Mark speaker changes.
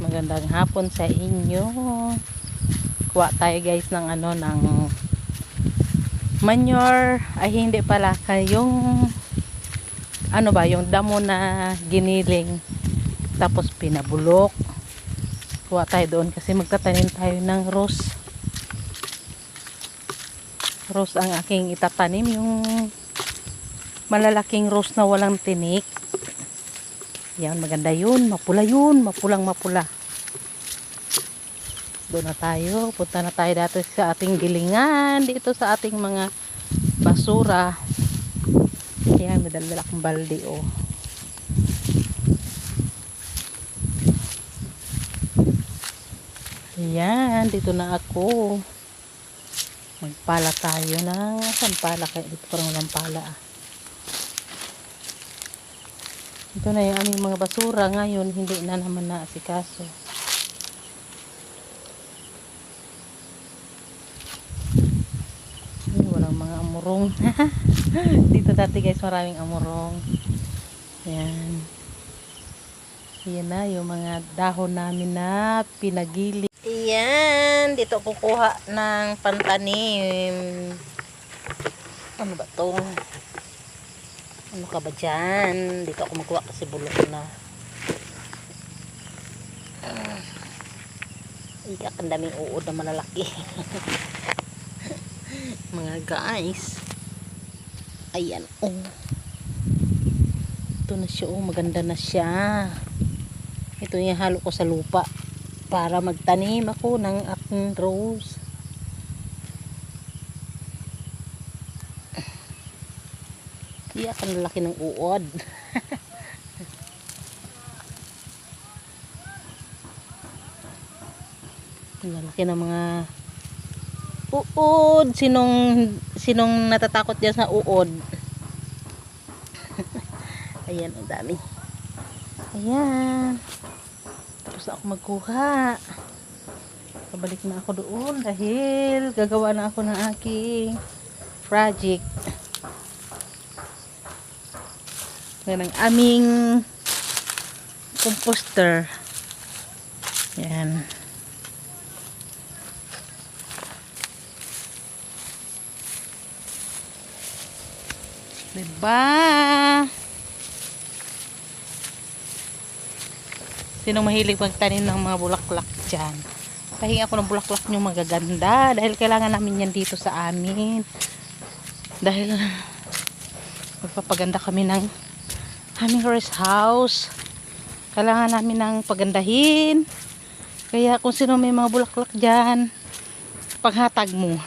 Speaker 1: Magandang hapon sa inyo. Kuha tayo guys ng ng manure. Ay hindi pala, yung yung damo na giniling tapos pinabulok. Kuha tayo doon kasi magtatanim tayo ng rose. Rose ang aking itatanim, yung malalaking rose na walang tinik. Yan, maganda yun, mapula yun, mapulang mapula. Doon na tayo, punta na tayo dito sa ating gilingan, dito sa ating mga basura. Yan, madaldala akong balde, oh. Yan, dito na ako. Magpala tayo ng, saan pala kayo? Dito parang walang pala, ah. Ito na yung aming mga basura ngayon, hindi na naman naasikaso. Walang mga amurong. Dito dati guys, maraming amurong. Yan. Yan na yung mga dahon namin na pinagili. Yan, dito kukuha ng pantanim. Ano ba to? Ano ka ba dyan? Dito ako magkuha kasi bulok na. Iyak, ang daming uod na malalaki. Mga guys. Ayan, oh. Ito na siya, oh. Maganda na siya. Ito yung halo ko sa lupa para magtanim ako ng aking rose. Iyak, ang laki ng uod. Ang laki ng mga uod. Sinong natatakot diyan sa uod? Ayan, ang dami. Ayan. Tapos ako magkuha. Pabalik na ako doon dahil gagawa na ako ng aking project. Yan ang aming composter. Yan. Diba? Sinong mahilig magtanim ng mga bulaklak dyan? Pahingi ako ng bulaklak nyo magaganda dahil kailangan namin yan dito sa amin. Dahil magpapaganda kami ng aming rest house. Kailangan namin ng pagandahin. Kaya kung sino may mga bulaklak dyan, paghatag mo.